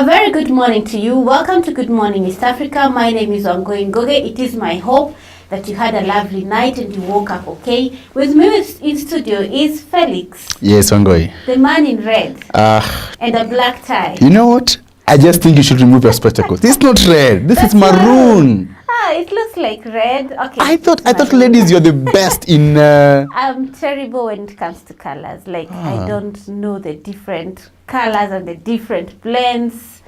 A very good morning to you. Welcome to Good Morning East Africa. My name is Wangui. It is my hope that you had a lovely night and you woke up okay. With me in studio is Felix. Yes, Wangui. The man in red and a black tie. You know what? I just think you should remove your spectacles. This is not red. This is maroon. It looks like red. Okay. I thought ladies, you're the best in. I'm terrible when it comes to colors. I don't know the different colors and the different blends.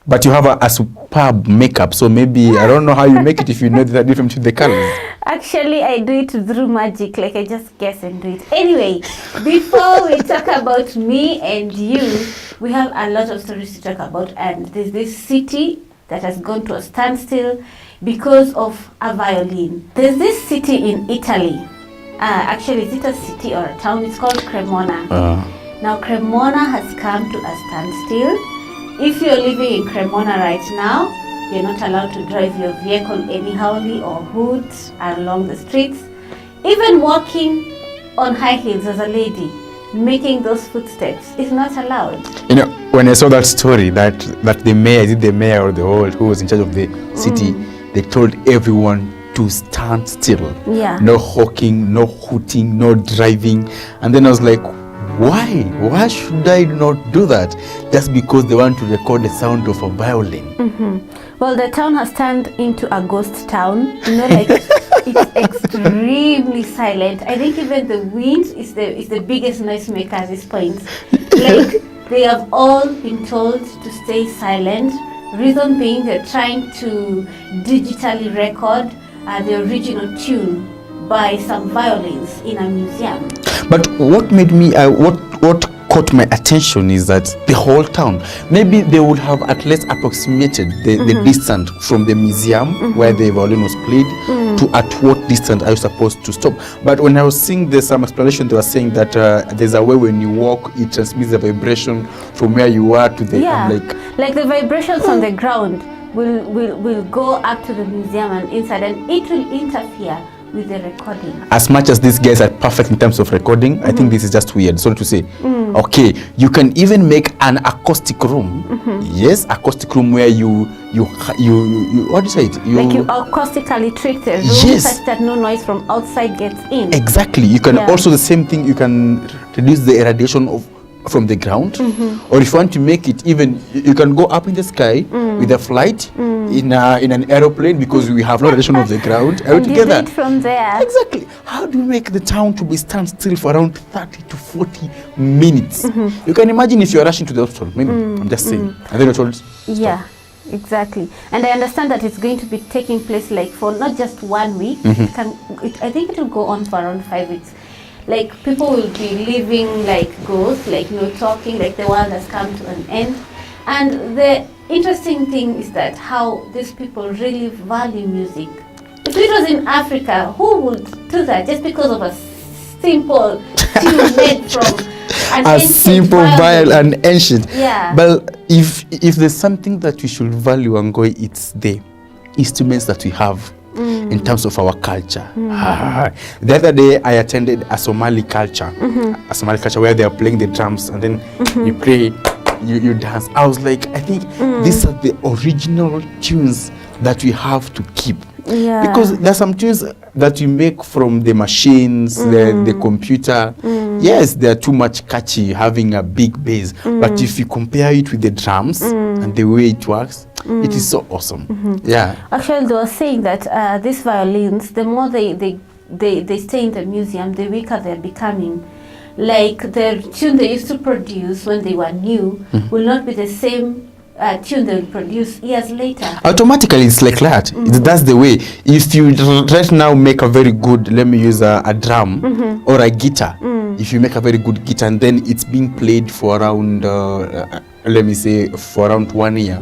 But you have a superb makeup, so maybe I don't know how you make it if you know the difference between the colors. Actually, I do it through magic. I just guess and do it. Anyway, before we talk about me and you, we have a lot of stories to talk about. And there's this city that has gone to a standstill because of a violin. There's this city in Italy. Actually, is it a city or a town? It's called Cremona. Now, Cremona has come to a standstill. If you're living in Cremona right now, you're not allowed to drive your vehicle anyhowly or hoot along the streets. Even walking on high heels as a lady, making those footsteps is not allowed. You know, when I saw that story that the mayor, is it the mayor or the whole who was in charge of the city, they told everyone to stand still. Yeah. No hawking, no hooting, no driving. And then I was like, why? Why should I not do that? Just because they want to record the sound of a violin. Well, the town has turned into a ghost town. You know, it's extremely silent. I think even the wind is the biggest noisemaker at this point. They have all been told to stay silent. Reason being, they're trying to digitally record the original tune by some violins in a museum. But what made me, what caught my attention is that the whole town, maybe they would have at least approximated the distance from the museum where the violin was played to at what distance are you supposed to stop. But when I was seeing there's some explanation, they were saying that there's a way when you walk, it transmits the vibration from where you are to the... like the vibrations on the ground will go up to the museum and inside, and it will interfere with the recording. As much as these guys are perfect in terms of recording, I think this is just weird. Sorry to say. Okay, you can even make an acoustic room. Yes, acoustic room where you what do you say it? You acoustically treat the room such that no noise from outside gets in. Exactly. You can also the same thing. You can reduce the irradiation from the ground, or if you want to make it even, you can go up in the sky with a flight in an aeroplane, because we have no radiation of the ground. And together from there. Exactly. How do you make the town to be stand still for around 30 to 40 minutes? You can imagine if you're rushing to the hospital. Maybe I'm just saying. And then you're told. Yeah. Exactly. And I understand that it's going to be taking place for not just 1 week. I think it will go on for around 5 weeks. People will be living like ghosts, no talking, the world has come to an end. And the interesting thing is that how these people really value music. If it was in Africa, who would do that just because of a simple tune made from an simple violin and ancient? Yeah. But if there's something that we should value, Ngoi, it's the instruments that we have. In terms of our culture. The other day I attended a Somali culture, where they are playing the drums and then you play, you dance. I was like, I think these are the original tunes that we have to keep. Yeah. Because there are some tunes that we make from the machines, the computer. Yes, they are too much catchy, having a big bass. But if you compare it with the drums and the way it works, it is so awesome. Yeah. Actually, they were saying that these violins, the more they stay in the museum, the weaker they're becoming. The tune they used to produce when they were new will not be the same tune they'll produce years later. Automatically, it's like that. That's the way. If you right now make a very good, let me use a drum or a guitar. If you make a very good guitar and then it's being played for around, let me say, for around 1 year,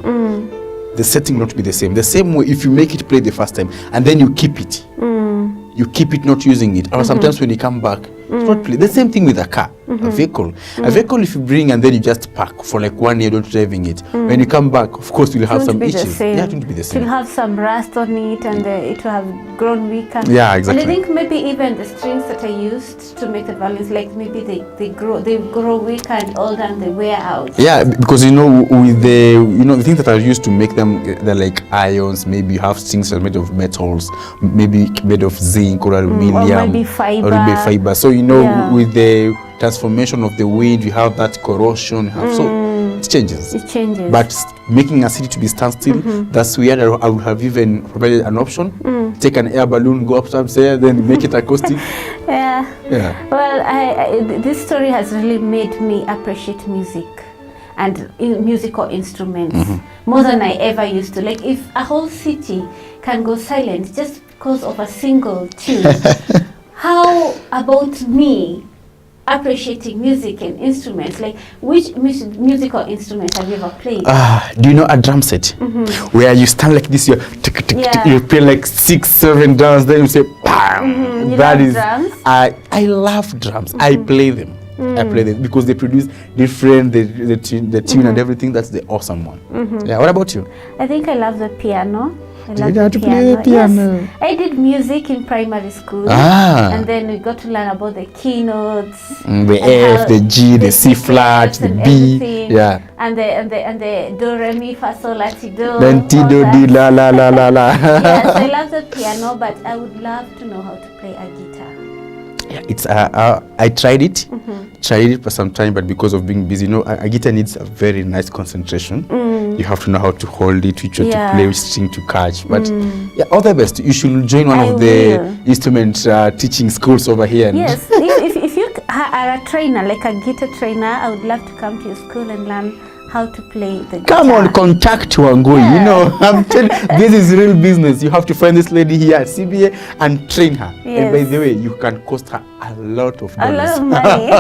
the setting not be the same. The same way if you make it play the first time and then you keep it. You keep it not using it. Or sometimes when you come back, it's not play. The same thing with a car. a vehicle. A vehicle, if you bring and then you just park for like 1 year, don't driving it. When you come back, of course, you'll have It some won't be the issues. same. Yeah, it won't be the It same. will have some rust on it, and it will have grown weaker. Yeah, exactly. And I think maybe even the strings that are used to make the violins, like maybe they grow weaker and older and they wear out. Yeah, because with the things that are used to make them, they're like ions. Maybe you have things that are made of metals, maybe made of zinc or aluminium, or maybe fiber. So Yeah. with the transformation of the wind, you have that corrosion. So it changes. It changes. But making a city to be standstill, that's where I would have even provided an option. Take an air balloon, go upstairs, then make it acoustic. Yeah. Yeah. Well, this story has really made me appreciate music and musical instruments more than I ever used to. Like, if a whole city can go silent just because of a single tune, how about me appreciating music and instruments? Like, which musical instruments have you ever played? Do you know a drum set where you stand like this, you play like 6, 7 drums, then you say bam. You That love is drums? I love drums. I play them. I play them because they produce different the tune and everything. That's the awesome one. Yeah. What about you? I think I love the piano. I Did love you the have to play the piano? Yes. I did music in primary school. And then we got to learn about the keynotes. The and F, how the G, the C flat, the and B. everything. Yeah. And the do re mi fa sol la ti do. Then T all do that. di la la la la la. Yes, I love the piano, but I would love to know how to play a guitar. Yeah, it's I tried it for some time, but because of being busy, a guitar needs a very nice concentration. You have to know how to hold it, which one to play, which string to catch. But yeah, all the best. You should join one of the instrument teaching schools over here. Yes, if you are a trainer, like a guitar trainer, I would love to come to your school and learn how to play the guitar. Come on, contact Wangui. Yeah. I'm telling this is real business. You have to find this lady here at CBA and train her. Yes. And by the way, you can cost her a lot of dollars. A lot of money.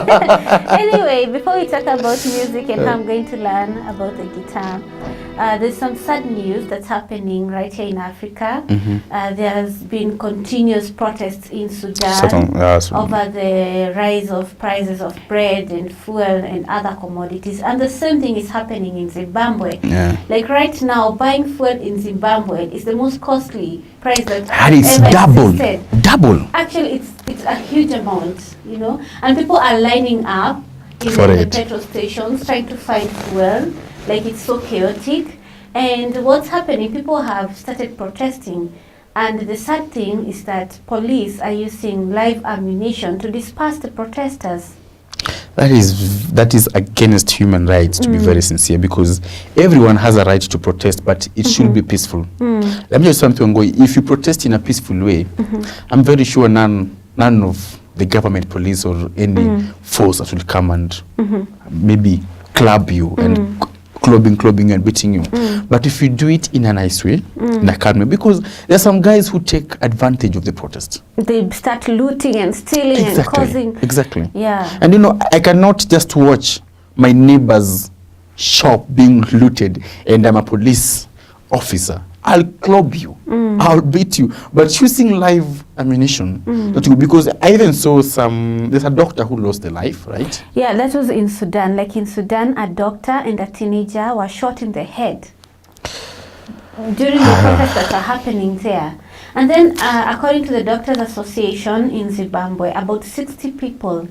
Anyway, before we talk about music and how I'm going to learn about the guitar, there's some sad news that's happening right here in Africa. There's been continuous protests in Sudan over the rise of prices of bread and fuel and other commodities. And the same thing is happening in Zimbabwe. Yeah. Like right now, buying fuel in Zimbabwe is the most costly price that And it's ever double. existed. Double. Actually, it's a huge amount, and people are lining up in the petrol stations trying to find fuel. Like, it's so chaotic. And what's happening, people have started protesting. And the sad thing is that police are using live ammunition to disperse the protesters. That is against human rights, to be very sincere, because everyone has a right to protest, but it should be peaceful. Let me just say something, Ngoi. If you protest in a peaceful way, I'm very sure none of the government, police, or any force that will come and maybe club you and clubbing and beating you. But if you do it in a nice way, in a calm way, because there are some guys who take advantage of the protest. They start looting and stealing and causing. Exactly. Yeah. And I cannot just watch my neighbor's shop being looted and I'm a police officer. I'll club you. I'll beat you. But using live ammunition, because I even saw there's a doctor who lost their life, right? Yeah, that was in Sudan. Like in Sudan, a doctor and a teenager were shot in the head during the protests that were happening there. And then, according to the Doctors Association in Zimbabwe, about 60 people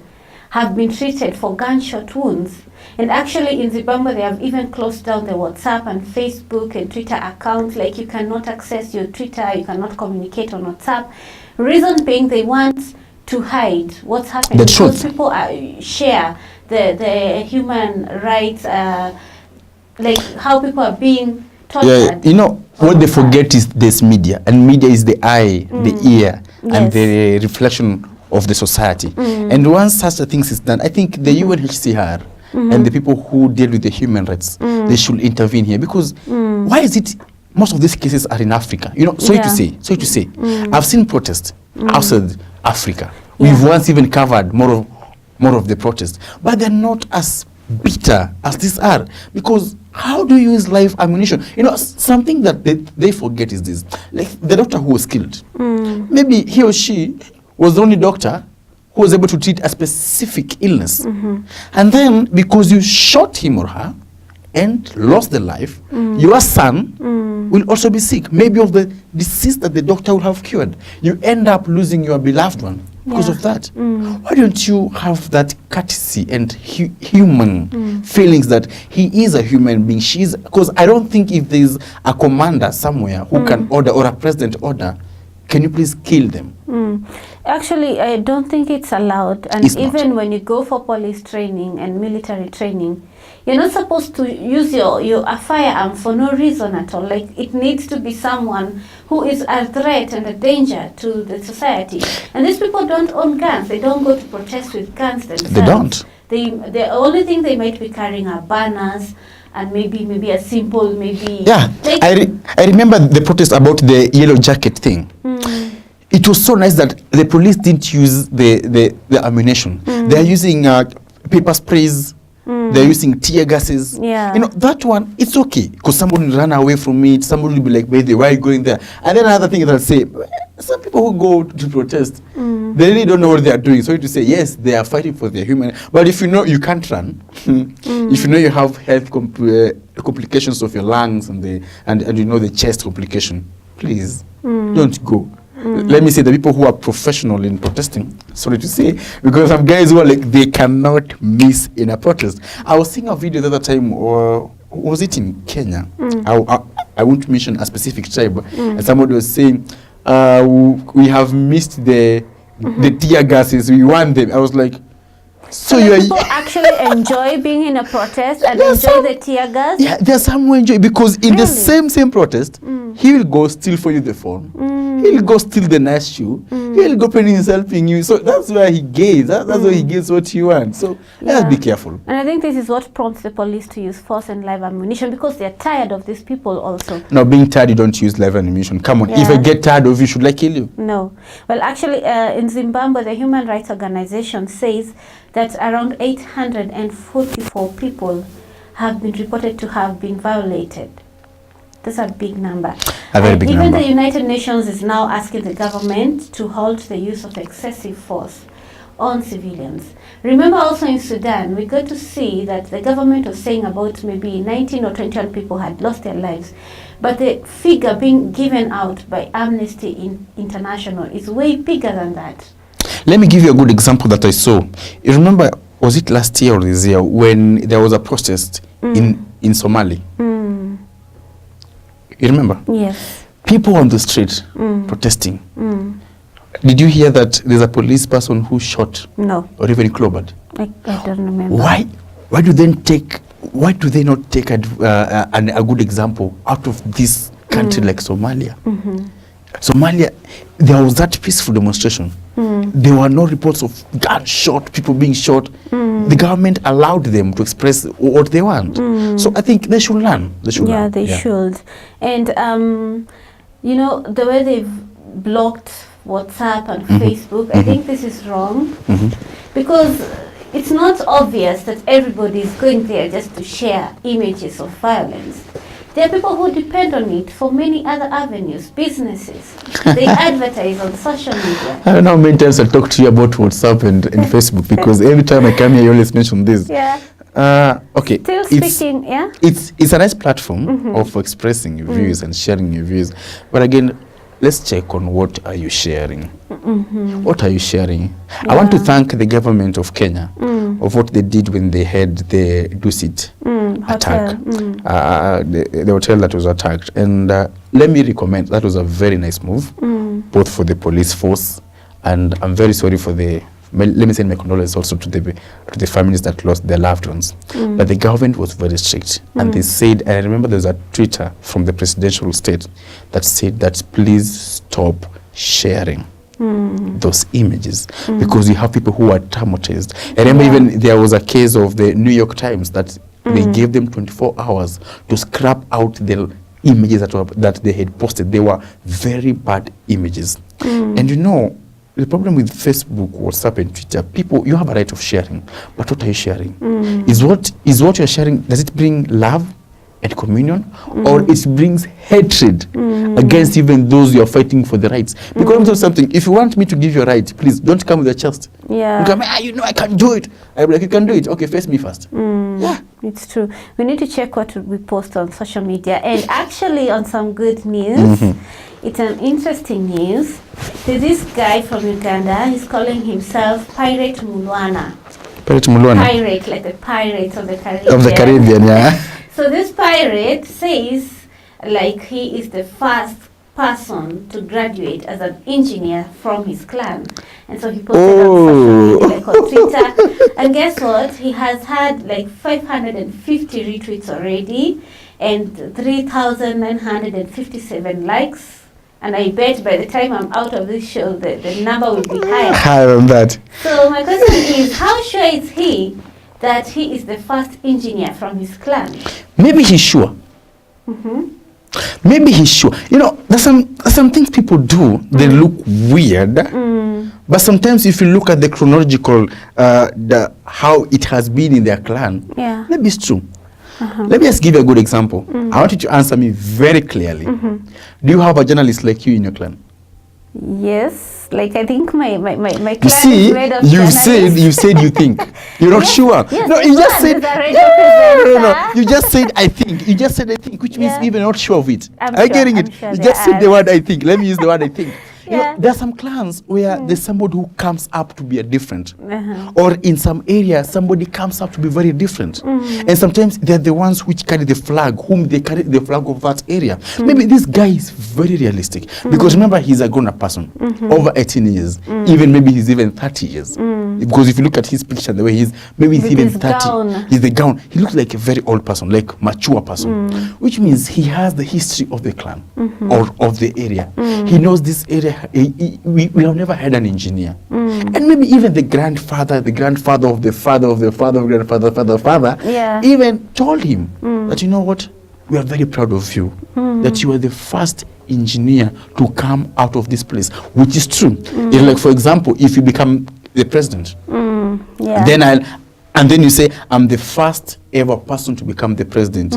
have been treated for gunshot wounds. And actually in Zimbabwe, they have even closed down the WhatsApp and Facebook and Twitter accounts. Like, you cannot access your Twitter, you cannot communicate on WhatsApp. Reason being, they want to hide what's happening. The truth. Because people share the human rights, like how people are being tortured. Yeah, what they forget is this media. And media is the eye, the ear, and the reflection of the society. And once such a thing is done, I think the UNHCR and the people who deal with the human rights, they should intervene here. Because why is it most of these cases are in Africa? Sorry to say. I've seen protests outside Africa. We've once even covered more of the protests. But they're not as bitter as these are. Because how do you use live ammunition? Something that they forget is this. Like the doctor who was killed. Maybe he or she was the only doctor who was able to treat a specific illness. And then, because you shot him or her and lost the life, your son will also be sick, maybe of the disease that the doctor will have cured. You end up losing your beloved one because of that. Why don't you have that courtesy and human feelings that he is a human being? Because I don't think if there's a commander somewhere who can order, or a president order, can you please kill them? Actually, I don't think it's allowed. And It's even not. when you go for police training and military training, you're not supposed to use a firearm for no reason at all. Like, it needs to be someone who is a threat and a danger to the society. And these people don't own guns. They don't go to protest with guns themselves. They don't. The only thing they might be carrying are banners and maybe a simple, Yeah, like, I remember the protest about the yellow jacket thing. It was so nice that the police didn't use the ammunition. They're using paper sprays. They're using tear gases. Yeah. You know, that one, it's okay, because somebody will run away from it. Somebody will be like, baby, why are you going there? And then another thing is, I'll say, some people who go to protest, they really don't know what they are doing. So to say, yes, they are fighting for their human. But if you know you can't run, if you know you have health complications of your lungs and you know the chest complication, please don't go. Let me say, the people who are professional in protesting, sorry to say, because some guys who are like, they cannot miss in a protest. I was seeing a video the other time, or was it in Kenya? I won't mention a specific tribe, and somebody was saying, we have missed the tear gases, we want them. I was like, so you people actually enjoy being in a protest and enjoy the tear gas? Yeah, there's some who enjoy, because in the same protest, he will go steal for you the phone. He'll go steal the nice shoe. He'll go pretend he's helping you. So that's where he gains. That's where he gets what he wants. So let's be careful. And I think this is what prompts the police to use force and live ammunition, because they're tired of these people also. Now, being tired, you don't use live ammunition. Come on. If I get tired of you, should I kill you? No. Well, actually, in Zimbabwe, the Human Rights Organization says that around 844 people have been reported to have been violated. That's a big number. A very big even number. the United Nations is now asking the government to halt the use of excessive force on civilians. Remember, also in Sudan, we got to see that the government was saying about maybe 19 or 21 people had lost their lives. But the figure being given out by Amnesty International is way bigger than that. Let me give you a good example that I saw. You remember, was it last year or this year, when there was a protest in Somalia? You remember? Yes. People on the street protesting. Did you hear that there's a police person who shot? No. Or even clobbered? I don't remember. Why? Why do they not take a good example out of this country like Somalia? Somalia, there was that peaceful demonstration. There were no reports of gunshot, people being shot. The government allowed them to express what they want. So I think they should learn. They should learn. They should. And, you know, the way they've blocked WhatsApp and Facebook, I think this is wrong. Because it's not obvious that everybody is going there just to share images of violence. There are people who depend on it for many other avenues, businesses. They advertise on social media. I don't know how many times I talk to you about WhatsApp and Facebook, because every time I come here, you always mention this. Okay. Still speaking, It's a nice platform of expressing your views and sharing your views. But again, let's check on what are you sharing. What are you sharing? I want to thank the government of Kenya of what they did when they had the Dusit attack, the hotel that was attacked. And let me recommend, that was a very nice move, both for the police force, and I'm very sorry for let me send my condolences also to the families that lost their loved ones. But the government was very strict, and they said, and I remember there's a Twitter from the presidential state that said that please stop sharing those images, because you have people who are traumatized. I remember even there was a case of the New York Times that they gave them 24 hours to scrap out the images that they had posted. They were very bad images. And you know, the problem with Facebook, WhatsApp, and Twitter, people, you have a right of sharing, but what are you sharing? Is what you're sharing, does it bring love and communion, or it brings hatred against even those you are fighting for the rights. Because let me tell you something, if you want me to give you a right, please don't come with your chest. Yeah. You come, I can do it. I'm like, you can do it. Okay, face me first. Yeah. It's true. We need to check what we post on social media. And actually, on some good news, it's an interesting news. There's this guy from Uganda. He's calling himself Pirate Mulwana. Pirate Mulwana. Pirate, like the pirates of the Caribbean. Of the Caribbean, yeah. So this pirate says, like, he is the first person to graduate as an engineer from his clan. And so he posted on social media, like on Twitter. And guess what? He has had like 550 retweets already and 3,957 likes. And I bet by the time I'm out of this show, the number will be higher. Higher than that. So my question is, how sure is he that he is the first engineer from his clan? Maybe he's sure. Maybe he's sure. You know, there's some things people do, they look weird. But sometimes if you look at the chronological, how it has been in their clan, maybe it's true. Let me just give you a good example. I want you to answer me very clearly. Do you have a journalist like you in your clan? Yes, like I think my clan You see, is made of you journalists. said you think. You're not sure. Yes, No, you just said no. You just said I think. You just said I think, which means even not sure of it. I'm Are you sure, getting I'm it? sure You they just said the are. word I think. Let me use the word I think. You know, Yeah. there are some clans where there's somebody who comes up to be a different, or in some areas somebody comes up to be very different, and sometimes they're the ones which carry the flag, whom they carry the flag of that area. Maybe this guy is very realistic because remember he's a grown-up person, over 18 years, even maybe he's even 30 years. Because if you look at his picture, the way he's, maybe he's With even his 30. gown. He's the gown. He looks like a very old person, like mature person, which means he has the history of the clan or of the area. He knows this area. We have never had an engineer, and maybe even the grandfather of the father of the father of grandfather, even told him that, you know what, we are very proud of you, that you are the first engineer to come out of this place, which is true. It's like, for example, if you become the president, and then you say, I'm the first ever person to become the president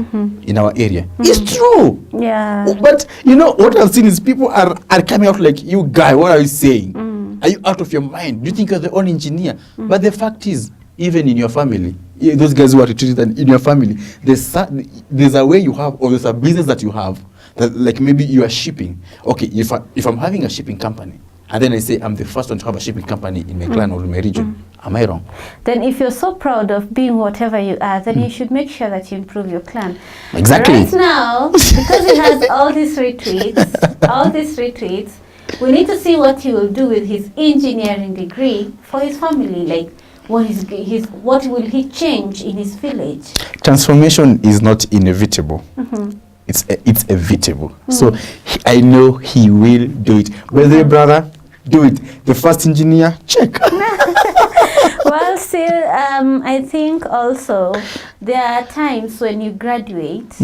in our area. It's true. Yeah. But you know what I've seen is people are coming out like, you guy, what are you saying? Are you out of your mind? Do you think you're the only engineer? But the fact is, even in your family, those guys who are retreated in your family, there's a way you have, or there's a business that you have, that like maybe you are shipping. Okay, if I'm having a shipping company, and then I say I'm the first one to have a shipping company in my clan or in my region, am I wrong? Then if you're so proud of being whatever you are, then you should make sure that you improve your clan. Exactly. Right now, because he has all these retweets, we need to see what he will do with his engineering degree for his family. Like, what will he change in his village? Transformation is not inevitable. It's evitable. So I know he will do it. Brother, do it. The first engineer, check. Well, still, I think also there are times when you graduate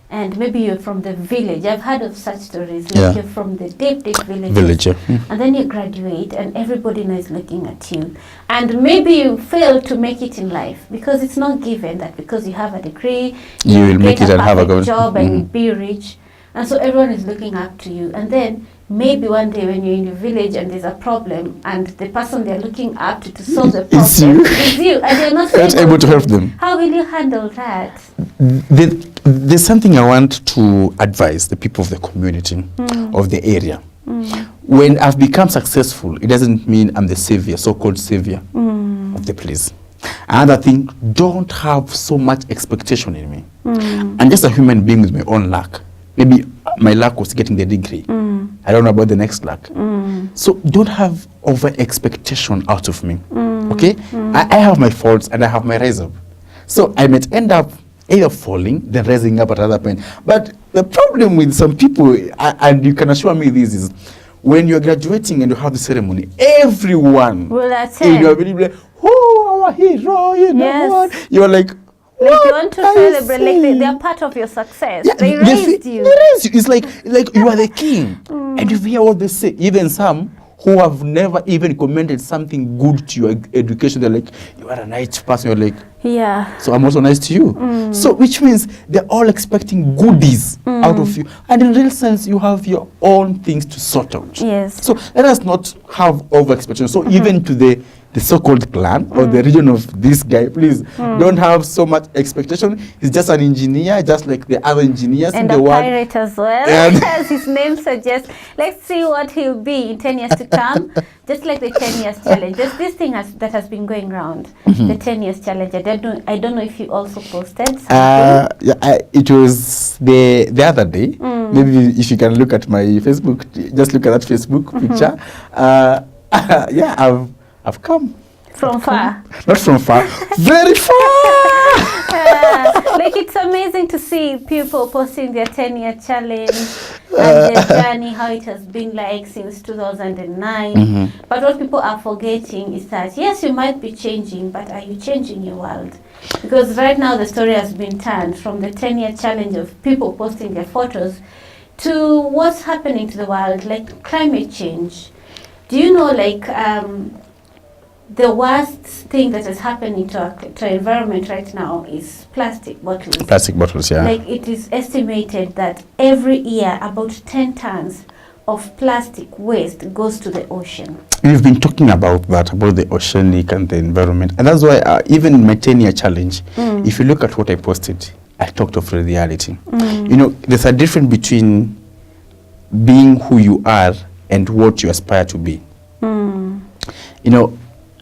and maybe you're from the village. I've heard of such stories. Like you're from the deep village. And then you graduate and everybody now is looking at you. And maybe you fail to make it in life because it's not given that because you have a degree, you will make it and have a good job and be rich. And so everyone is looking up to you. And then maybe one day when you're in the village and there's a problem and the person they're looking up to solve the problem is you and you're not able to help them. How will you handle that? There's something I want to advise the people of the community, of the area. When I've become successful, it doesn't mean I'm the savior, so-called savior of the place. Another thing, don't have so much expectation in me. I'm just a human being with my own luck. Maybe my luck was getting the degree. I don't know about the next luck. So don't have over expectation out of me. Okay? I have my faults and I have my rise up. So I might end up either falling, then rising up at another point. But the problem with some people, and you can assure me this, is when you're graduating and you have the ceremony, everyone will attend. In your village will be like, oh, our hero, you know what? You're like, like you want to celebrate, like they are part of your success. Yeah, they raised you. They raised you. It's like you are the king. And you hear what they say. Even some who have never even commented something good to your education. They're like, you are a nice person. You're like, Yeah. so I'm also nice to you. So which means they're all expecting goodies out of you. And in real sense, you have your own things to sort out. Yes. So let us not have over expectations. So even to the so-called clan or the region of this guy, please don't have so much expectation. He's just an engineer, just like the other engineers And in a the world. pirate as well, And- as his name suggests. Let's see what he'll be in 10 years to come. Just like the 10 years challenge. There's this thing that has been going around, the 10 years challenge. I don't know if you also posted something. Yeah, it was the other day. Maybe if you can look at my Facebook, just look at that Facebook picture. Yeah, I've come. From far. Not from far, very far. Like it's amazing to see people posting their 10-year challenge and their journey, how it has been like since 2009. But what people are forgetting is that, yes, you might be changing, but are you changing your world? Because right now the story has been turned from the 10-year challenge of people posting their photos to what's happening to the world, like climate change. Do you know, like, the worst thing that is happening to our environment right now is plastic bottles. Plastic bottles, yeah. Like it is estimated that every year about 10 tons of plastic waste goes to the ocean. We've been talking about that, about the oceanic and the environment. And that's why even in my 10-year challenge, if you look at what I posted, I talked of reality. You know, there's a difference between being who you are and what you aspire to be. You know,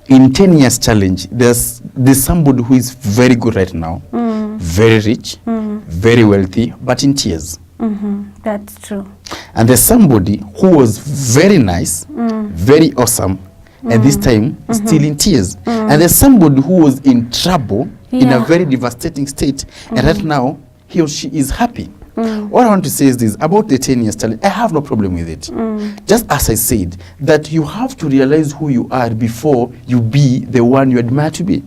in 10 years challenge, there's somebody who is very good right now, very rich, very wealthy, but in tears. That's true. And there's somebody who was very nice, very awesome, and this time still in tears. And there's somebody who was in trouble, in a very devastating state, and right now he or she is happy. What I want to say is this, about the 10 years challenge, I have no problem with it. Just as I said, that you have to realize who you are before you be the one you admire to be.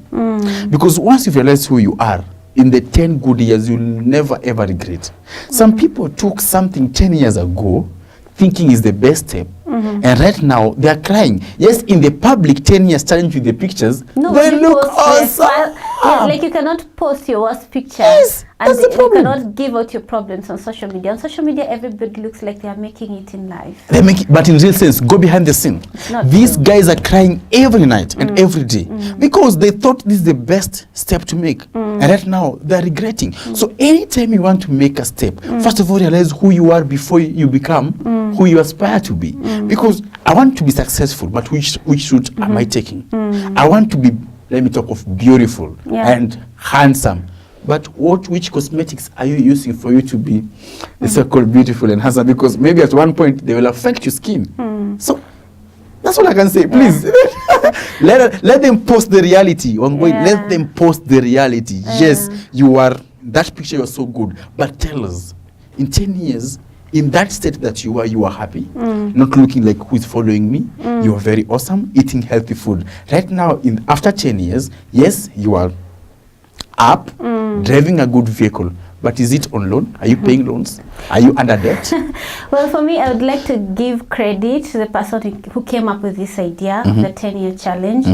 Because once you realize who you are, in the 10 good years, you'll never ever regret. Some people took something 10 years ago, thinking is the best step, and right now they are crying. Yes, in the public 10 years challenge with the pictures, they look awesome. Like you cannot post your worst picture. Yes, and that's the you problem. cannot give out your problems on social media. On social media, everybody looks like they are making it in life. They make it, but in real sense, go behind the scene. Not These true. guys are crying every night and every day because they thought this is the best step to make. And right now, they're regretting. So anytime you want to make a step, first of all, realize who you are before you become who you aspire to be. Because I want to be successful, but which route am I taking? I want to be, let me talk of beautiful and handsome. But which cosmetics are you using for you to be the so-called beautiful and handsome? Because maybe at one point they will affect your skin. So that's all I can say. Please let them post the reality. Wangui, let them post the reality. Yes, you are, that picture you're so good. But tell us, in 10 years, in that state that you are happy, not looking like who is following me. You are very awesome, eating healthy food. Right now, after 10 years, yes, you are up, driving a good vehicle. But is it on loan? Are you paying loans? Are you under debt? Well, for me, I would like to give credit to the person who came up with this idea, the 10-year challenge.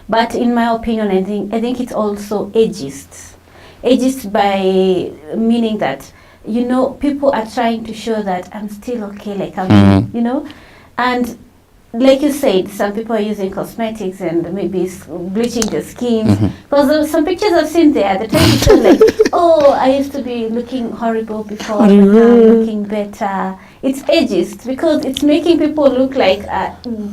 But in my opinion, I think it's also ageist. Ageist by meaning that, you know, people are trying to show that I'm still okay, like I'm, you know, and like you said, some people are using cosmetics and maybe bleaching their skins. Because some pictures I've seen there, they're trying to show like, oh, I used to be looking horrible before, but now I'm looking better. It's ageist because it's making people look like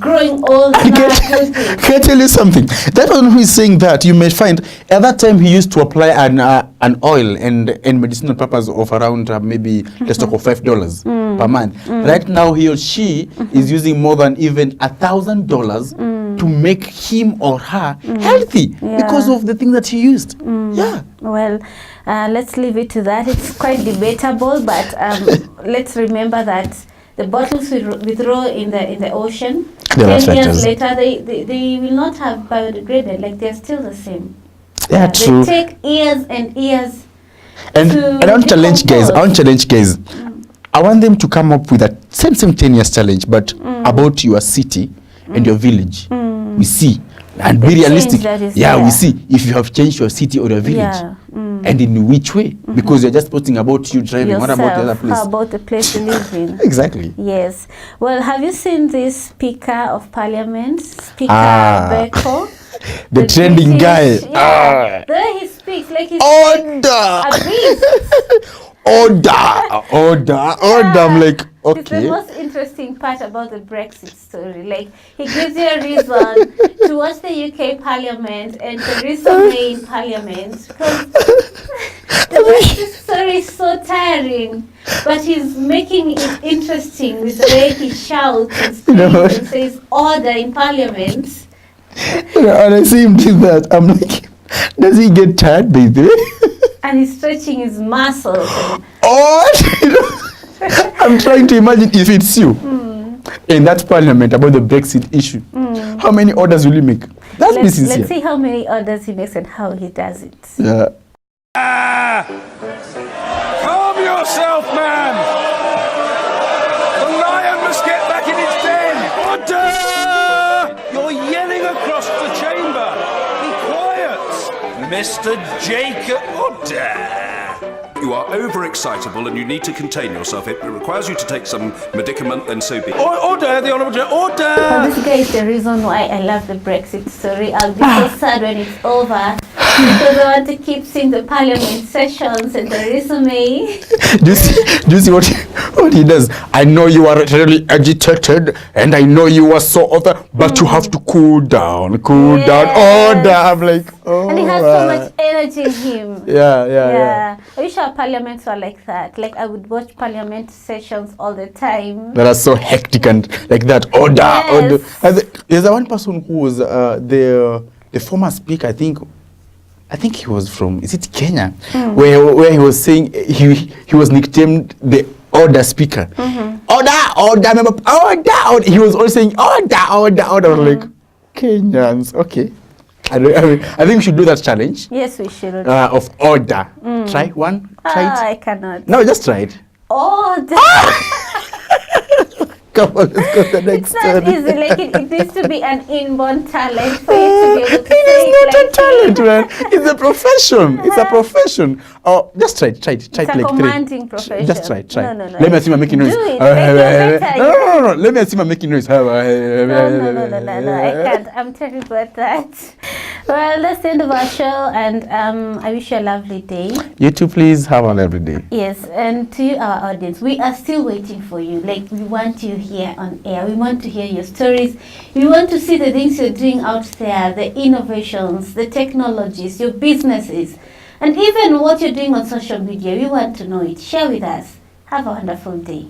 growing old. Can I tell you something? That one who is saying that, you may find at that time he used to apply an oil and medicinal purpose of around maybe let's talk of $5 per month. Right now he or she is using more than even $1,000 to make him or her healthy because of the thing that he used. Well, let's leave it to that. It's quite debatable, but let's remember that the bottles we throw in the ocean, 10 years later, they will not have biodegraded. Like they're still the same. Yeah, true. They take years and years. And I want to challenge guys. I want them to come up with a same 10 years challenge, but about your city, and your village. We see. And The be change realistic. that is Yeah, we there. see if you have changed your city or your village. Yeah. And in which way? Because you're just posting about you driving. What about the other place? How about the place you live in? Exactly. Yes. Well, have you seen this Speaker of Parliament, Speaker Beko? The trending guy. Yeah. The way he speaks, like he's Order! a beast. Order! I'm like, It's the okay. most interesting part about the Brexit story. Like, he gives you a reason to watch the UK Parliament and Theresa May in Parliament. Because the Brexit story is so tiring. But he's making it interesting with the way he shouts and screams and says order in Parliament. And I see him do that. I'm like, does he get tired, baby? And he's stretching his muscles. I'm trying to imagine if it's you in that parliament about the Brexit issue. How many orders will you make? That's be sincere. Let's see how many orders he makes and how he does it. Yeah. Calm yourself, man! The lion must get back in its den! Order! You're yelling across the chamber! Be quiet! Mr. Jacob, order! You are overexcitable and you need to contain yourself. It requires you to take some medicament, then so be. Order, the Honourable General, order! Well, this guy is the reason why I love the Brexit story. I'll be so sad when it's over because I want to keep seeing the Parliament sessions and Theresa May. Do you see what he does? I know you are really agitated and I know you are so over, but you have to cool down. Order. I'm like, oh. And he has so much energy in him. Yeah. I wish our parliaments were like that. Like, I would watch parliament sessions all the time. That are so hectic and like that. Order. Yes. There's one person who was the former speaker. I think he was from, is it Kenya? Where he was saying he was nicknamed the order speaker. Order, member, order. He was always saying order. I was like, Kenyans, okay. I think we should do that challenge. Yes, we should. Of order. Try one. Try it. I cannot. No, just try it. Order. Come on, let's go to the next It's not one. easy. Like, it needs to be an inborn talent for you to be able to It is say not it a like talent, man. It's a profession. It's a profession. Oh, just try it. Try It's it a like three. commanding profession. Just try it. No. Let me assume I'm making noise. Do it. Like you're better. No. Let me assume I'm making noise. No. I can't. I'm terrible at that. Well, that's the end of our show, and I wish you a lovely day. You too, please have a lovely day. Yes, and to you, our audience, we are still waiting for you. Like, we want you here on air. We want to hear your stories. We want to see the things you're doing out there, the innovations, the technologies, your businesses, and even what you're doing on social media. We want to know it. Share with us. Have a wonderful day.